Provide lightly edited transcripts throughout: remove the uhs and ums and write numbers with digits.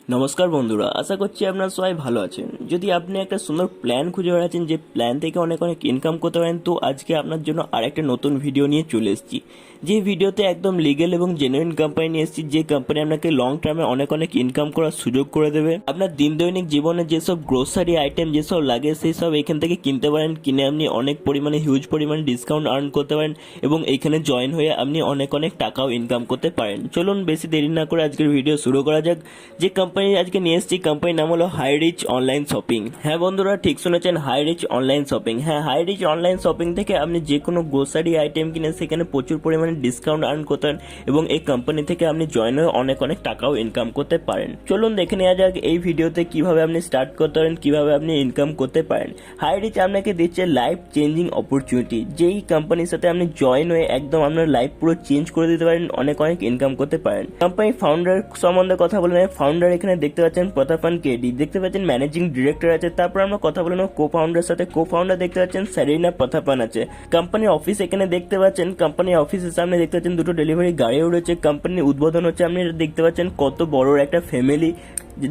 নমস্কার বন্ধুরা, আশা করছি আপনারা সবাই ভালো আছেন। যদি আপনি একটা সুন্দর প্ল্যান খুঁজে বেড়াচ্ছেন যে প্ল্যান থেকে অনেক অনেক ইনকাম করতে পারেন, তো আজকে আপনার জন্য আরেকটা নতুন ভিডিও নিয়ে চলে এসেছি। যে ভিডিওতে একদম লিগেল এবং জেনুইন কোম্পানি নিয়ে এসেছি, যে কোম্পানি আপনাকে লং টার্মে অনেক অনেক ইনকাম করার সুযোগ করে দেবে। আপনার দিন দৈনিক জীবনে যেসব গ্রোসারি আইটেম যেসব লাগে সেই সব এখান থেকে কিনতে পারেন, কিনে আপনি অনেক পরিমাণে হিউজ পরিমাণে ডিসকাউন্ট আর্ন করতে পারেন এবং এইখানে জয়েন হয়ে আপনি অনেক অনেক টাকাও ইনকাম করতে পারেন। চলুন বেশি দেরি না করে আজকের ভিডিও শুরু করা যাক। যে কোম্পানি আজকে নিয়ে এসেছি, কোম্পানির নাম হলো হাই রিচ অনলাইন শপিং। হ্যাঁ বন্ধুরা, ঠিক শুনেছেন, হাই রিচ অনলাইন শপিং। হ্যাঁ, হাই রিচ অনলাইন শপিং থেকে আপনি যে কোনো গ্রোসারি আইটেম কিনে সেখানে প্রচুর পরিমাণে ডিসকাউন্ট আর্ন করতে পারেন এবং এই কোম্পানি থেকে আপনি জয়েন হয়ে অনেক অনেক টাকাও ইনকাম করতে পারেন। চলুন দেখে নেওয়া যাক এই ভিডিওতে কিভাবে আপনি স্টার্ট করতে পারেন, কিভাবে আপনি ইনকাম করতে পারেন। হাই রিচ আপনাকে দিচ্ছে লাইফ চেঞ্জিং অপরচুনিটি। যেই কোম্পানির সাথে আপনি জয়েন হয়ে একদম আপনার লাইফ পুরো চেঞ্জ করে দিতে পারেন, অনেক অনেক ইনকাম করতে পারেন। কোম্পানির ফাউন্ডার সম্বন্ধে কথা বলে নেয়। ফাউন্ডার এখানে দেখতে পাচ্ছেন প্রতাপান কেডি, দেখতে পাচ্ছেন ম্যানেজিং ডিরেক্টর আছে। তারপর আমরা কথা বলে নেব কো ফাউন্ডার সাথে। কো ফাউন্ডার দেখতে পাচ্ছেন সারিনা প্রতাপান আছে। কোম্পানির অফিস এখানে দেখতে পাচ্ছেন। কোম্পানির অফিসের সামনে দেখতে পাচ্ছেন দুটো ডেলিভারি গাড়িও রয়েছে। কোম্পানির উদ্বোধন হচ্ছে। আপনি দেখতে পাচ্ছেন কত বড় একটা ফ্যামিলি,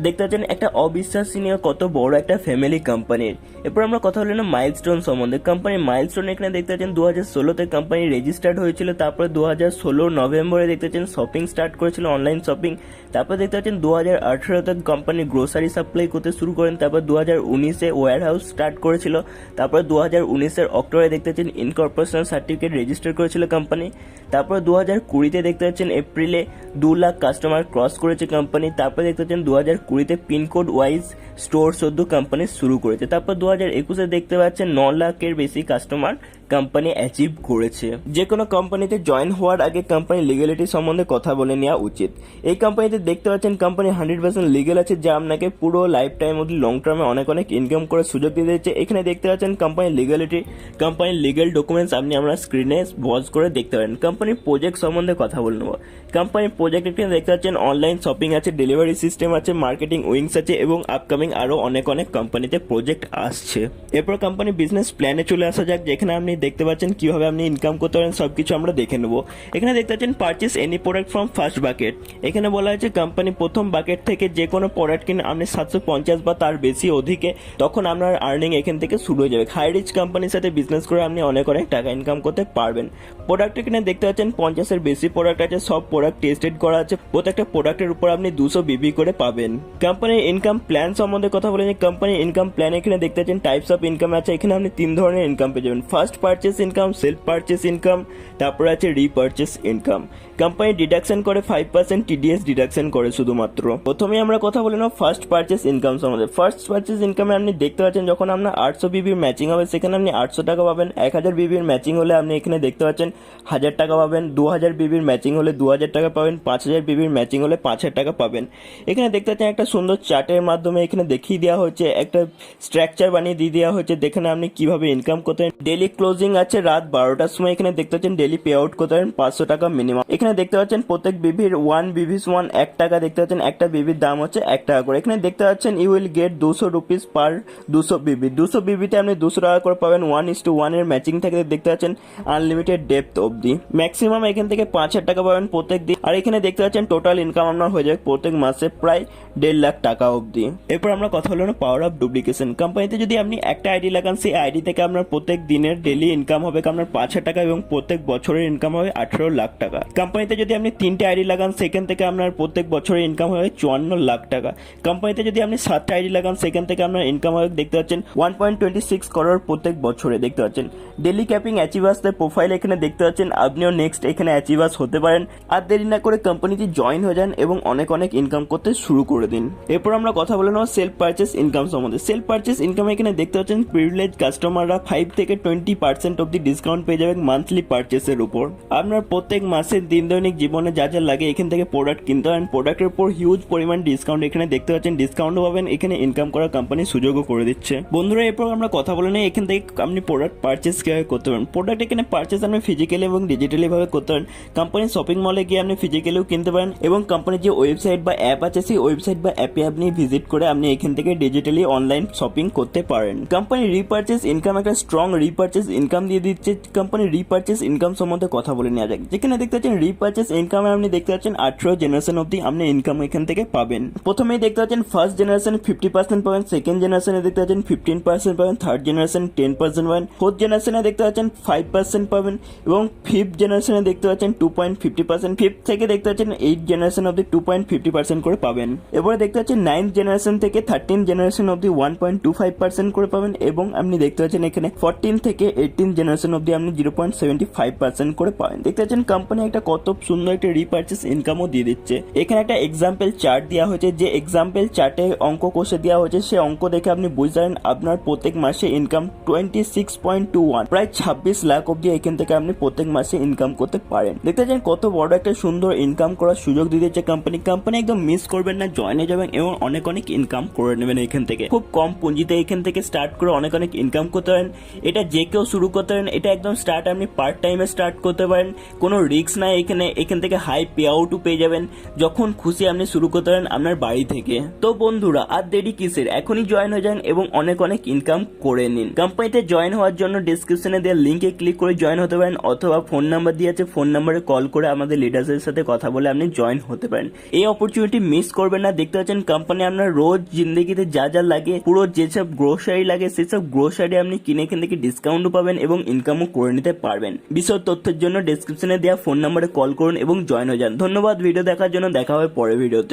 দেখতে পাচ্ছেন একটা অবিশ্বাসনীয় কত বড় একটা ফ্যামিলি কোম্পানির। এরপর আমরা কথা বলি না মাইলস্টোন সম্বন্ধে। কোম্পানির মাইলস্টোন এখানে দেখতে পাচ্ছেন 2016-তে কোম্পানি রেজিস্টার্ড হয়েছিল। তারপরে 2016 নভেম্বরে দেখতে পাচ্ছেন শপিং স্টার্ট করেছিল, অনলাইন শপিং। তারপর দেখতে পাচ্ছেন 2018-তে কোম্পানি গ্রোসারি সাপ্লাই করতে শুরু করেন। তারপর 2019-এ ওয়্যার হাউস স্টার্ট করেছিল। তারপর 2019-এর অক্টোবরে দেখতে পাচ্ছেন ইনকর্পোরেশন সার্টিফিকেট রেজিস্টার করেছিল কোম্পানি। তারপর 2020-তে দেখতে পাচ্ছেন এপ্রিলে 2 লাখ কাস্টমার ক্রস করেছে কোম্পানি। তারপর দেখতে পাচ্ছেন 2020-তে পিনকোড ওয়াইজ স্টোর 14 কোম্পানি শুরু করেছে। তারপর 2021-এ দেখতে পাচ্ছেন 9 লাখের বেশি কাস্টমার কোম্পানি অ্যাচিভ করেছে। যে কোনো কোম্পানিতে জয়েন হওয়ার আগে কোম্পানি লিগ্যালিটি সম্বন্ধে কথা বলে নেওয়া উচিত। এই কোম্পানিতে দেখতে পাচ্ছেন কোম্পানি 100% লিগ্যাল আছে, যা আপনাকে পুরো লাইফ টাইম অবধি লং টার্মে অনেক অনেক ইনকাম করার সুযোগ দিয়ে দিচ্ছে। এখানে দেখতে পাচ্ছেন কোম্পানির লিগ্যালিটি, কোম্পানির লিগ্যাল ডকুমেন্টস আপনি আমরা স্ক্রিনে পজ করে দেখতে পারেন। কোম্পানির প্রজেক্ট সম্বন্ধে কথা বলে নেব। কোম্পানির প্রজেক্ট এখানে দেখতে পাচ্ছেন অনলাইন শপিং আছে, ডেলিভারি সিস্টেম আছে, মার্কেটিং উইংস আছে এবং আপকামিং আরও অনেক অনেক কোম্পানিতে প্রজেক্ট আসছে। এরপর কোম্পানি বিজনেস প্ল্যানে চলে আসা যাক, যেখানে আপনি দেখতে পাচ্ছেন কিভাবে আপনি ইনকাম করতে পারেন সবকিছু আমরা দেখে নেব। এখানে দেখতে পাচ্ছেন purchase any product from first bucket. এখানে বলা হয়েছে কোম্পানি প্রথম বাকেট থেকে যে কোনো প্রোডাক্ট কিনে আপনি 750 বা তার বেশি অধিকে, তখন আপনার আর্নিং এখান থেকে শুরু হয়ে যাবে। হাই রিচ কোম্পানির সাথে বিজনেস করে আপনি অনেক অনেক টাকা ইনকাম করতে পারবেন। প্রোডাক্ট এখানে দেখতে পাচ্ছেন 50-এর বেশি প্রোডাক্ট আছে, সব প্রোডাক্ট টেস্টেড করা আছে। প্রত্যেকটা প্রোডাক্টের উপর আপনি 200 বিবি করে পাবেন। কোম্পানির ইনকাম প্ল্যান সম্বন্ধে কথা বলেছি। কোম্পানির ইনকাম প্ল্যান এখানে দেখতে পাচ্ছেন টাইপস অফ ইনকাম আছে। এখানে আপনি 3 ধরনের ইনকাম পেয়ে যাবেন। First purchase income, self purchase income, তারপরে আছে রিপারচেস ইনকাম। কোম্পানি ডিডাকশন করে 5% টিডিএস ডিডাকশন করে শুধুমাত্র। প্রথমে আমরা কথা বলে নেব ফার্স্ট পারচেস ইনকাম সম্বন্ধে। ফার্স্ট পারচেস ইনকামে আপনি দেখতে পাচ্ছেন যখন আপনার 800 বিবির ম্যাচিং হবে সেখানে আপনি 800 টাকা পাবেন। 1000 বিবির ম্যাচিং হলে আপনি এখানে দেখতে পাচ্ছেন 1000 টাকা পাবেন। 2000 বিবির ম্যাচিং হলে 2000 টাকা পাবেন। 5000 বিবির ম্যাচিং হলে 5000 টাকা পাবেন। এখানে দেখতে পাচ্ছেন একটা সুন্দর চার্টের মাধ্যমে এখানে দেখিয়ে দেওয়া হচ্ছে, একটা স্ট্রাকচার বানিয়ে দিয়ে দেওয়া হচ্ছে যেখানে আপনি কিভাবে ইনকাম করতে পারেন। ডেলি ক্লোজিং আছে রাত 12টার সময়। এখানে দেখতে পাচ্ছেন ডেলি পে আউট করতে পারেন 500 টাকা মিনিমাম। এখানে দেখতে পাচ্ছেন প্রত্যেক বিবির 1 বিবিস 1 টাকা। দেখতে পাচ্ছেন একটা বিবির দাম হচ্ছে 1 টাকা করে। এখানে দেখতে পাচ্ছেন you will get 200 rupees per 200 বিবি। 200 বিবিতে আপনি 200 টাকা করে পাবেন। 1:1 এর ম্যাচিং থাকে দেখতে পাচ্ছেন আনলিমিটেড ডেপথ অবধি। ম্যাক্সিমাম এখান থেকে 5000 টাকা পাবেন প্রত্যেক দিন। আর এখানে দেখতে পাচ্ছেন টোটাল ইনকাম আপনার হয়ে যাবে প্রত্যেক মাসে প্রায় 1.5 লাখ টাকা অবধি। এরপর আমরা কথা হলো না পাওয়ার অফ ডুপ্লিকেশন। কোম্পানিতে যদি আপনি একটা আইডি লাগান, সেই আইডি থেকে আপনার প্রত্যেক দিনের ডেলি ইনকাম হবে আপনার 5000 টাকা এবং প্রত্যেক বছরের ইনকাম হবে 18 লাখ টাকা। কোম্পানিতে যদি আপনি 3টে আইডি লাগান সেখান থেকে আপনার প্রত্যেক বছরের ইনকাম হবে 54 লাখ টাকা। কোম্পানিতে যদি আপনি 7টা আইডি লাগান সেখান থেকে আপনার ইনকাম হবে দেখতে পাচ্ছেন 1.26 করোড় প্রত্যেক বছরে। দেখতে পাচ্ছেন ডেলি ক্যাপিং অ্যাচিভার্সদের প্রোফাইল এখানে দেখতে পাচ্ছেন। আপনিও নেক্সট এখানে অ্যাচিভার্স হতে পারেন। আর দেরি না করে কোম্পানিতে জয়েন হয়ে যান এবং অনেক অনেক ইনকাম করতে শুরু করে দিন। এরপর আমরা কথা বলে নেব সেলফ পারচেস ইনকাম সম্বন্ধে। সেলফ পারচেস ইনকাম এখানে দেখতে পাচ্ছেন প্রিভিলেজ কাস্টমাররা 5 থেকে 20% অব্দি ডিসকাউন্ট পেয়ে যাবেন মান্থলি পারচেসের উপর। আপনার প্রত্যেক মাসের দিন দৈনিক জীবনে যা যা লাগে এখান থেকে প্রোডাক্ট কিনতে পারেন। প্রোডাক্টের উপর হিউজ পরিমাণ ডিসকাউন্ট এখানে দেখতে পাচ্ছেন। ডিসকাউন্টও পাবেন, এখানে ইনকাম করার কোম্পানি সুযোগও করে দিচ্ছে। বন্ধুরা এরপর আমরা কথা বলে নেই এখান থেকে আপনি প্রোডাক্ট পারচেস কীভাবে করতে পারেন। প্রোডাক্ট এখানে পারচেস আপনি ফিজিক্যালি এবং ডিজিটালি ভাবে করতে পারেন। কোম্পানির শপিং মলে গিয়ে আপনি ফিজিক্যালিও কিনতে পারেন এবং কোম্পানির যে ওয়েবসাইট বা অ্যাপ আছে সেই ওয়েবসাইট বা অ্যাপে আপনি ভিজিট করে আপনি এখান থেকে ডিজিটালি অনলাইন শপিং করতে পারেন। কোম্পানি রিপারচেস ইনকাম একটা স্ট্রং রিপারচেস ইনকাম দিয়ে দিচ্ছে। কোম্পানি রিপারচেস ইনকাম সম্বন্ধে কথা বলে নেওয়া যাক। যেখানে দেখতে পাচ্ছেন রিপারচেস ইনকামে আপনি দেখতে পাচ্ছেন 18 জেনারেশন অব্দি আপনি ইনকাম এখান থেকে পাবেন। প্রথমেই দেখতে পাচ্ছেন ফার্স্ট জেনারেশন 50% পাবেন, সেকেন্ড জেনারেশনে দেখতে পাচ্ছেন 15% পাবেন, থার্ড জেনারেশন 10% পাবেন, ফোর্থ জেনারেশনে দেখতে পাচ্ছেন 5% পাবেন এবং ফিফথ জেনারেশনে দেখতে পাচ্ছেন 2.50%। ফিফথ থেকে দেখতে পাচ্ছেন 8 জেনারেশন অব্দি 2.50% করে পাবেন। এবারে দেখতে পাচ্ছেন 9th জেনারেশন থেকে 13 জেনারেশন অব্দি 1.25% করে পাবেন এবং আপনি দেখতে পাচ্ছেন এখানে 14 থেকে 18 জেনারেশন অব্দি আপনি 0.75% করে পাবেন। দেখতে পাচ্ছেন কোম্পানি একটা কত সুন্দর একটা রিপারচেস ইনকামও দিয়ে দিচ্ছে। এখানে একটা এক্সাম্পল চার্ট দেওয়া হয়েছে, যে এক্সাম্পল চার্টে অঙ্ক কষে দেওয়া হয়েছে, সে অঙ্ক দেখে আপনি বুঝতে পারেন আপনার প্রত্যেক মাসে ইনকাম 26.21 প্রায় 26 লাখ অব্দি এখান থেকে আপনি প্রত্যেক মাসে ইনকাম করতে পারেন। দেখতে পাচ্ছেন কত বড় একটা সুন্দর ইনকাম করার সুযোগ দিয়ে দিচ্ছে কোম্পানি একদম মিস করবেন না, জয়েন হয়ে যাবেন এবং অনেক ইনকাম করে নেবেন। এখান থেকে খুব কম পুঁজিতে এখান থেকে স্টার্ট করে অনেক ইনকাম করতে পারেন। এটা যে কেউ শুরু করতে পারেন, এটা একদম স্টার্ট আপনি পার্ট টাইমে স্টার্ট করতে পারেন, কোনো রিস্ক নাই এখান থেকে হাই পে আউটও পেয়ে যাবেন, যখন খুশি আপনি শুরু করতে পারেন আপনার বাড়ি থেকে। তো বন্ধুরা আর দেরি কিসের, এখনই জয়েন হয়ে যান এবং অনেক ইনকাম করে নিন। কোম্পানিতে জয়েন হওয়ার জন্য ডিসক্রিপশনে দেওয়া লিঙ্কে ক্লিক করে জয়েন হতে পারেন, অথবা ফোন নাম্বার দিয়ে আছে, ফোন নাম্বারে কল করে আমাদের লিডার্সের সাথে কথা বলে আপনি জয়েন হতে পারেন। এই অপরচুনিটি মিস করবেন না। দেখতে পাচ্ছেন কোম্পানি আপনার রোজ জিন্দগিতে যা যা লাগে, পুরো যেসব গ্রোসারি লাগে সেসব গ্রোসারি আপনি কিনে এখান থেকে ডিসকাউন্টও পাবেন এবং ইনকামও করে নিতে পারবেন। বিশদ তথ্যের জন্য ডেসক্রিপশনে দেওয়া ফোন নাম্বারে কল করুন এবং জয়েন হয়ে যান। ধন্যবাদ ভিডিও দেখার জন্য, দেখা হবে পরের ভিডিওতে।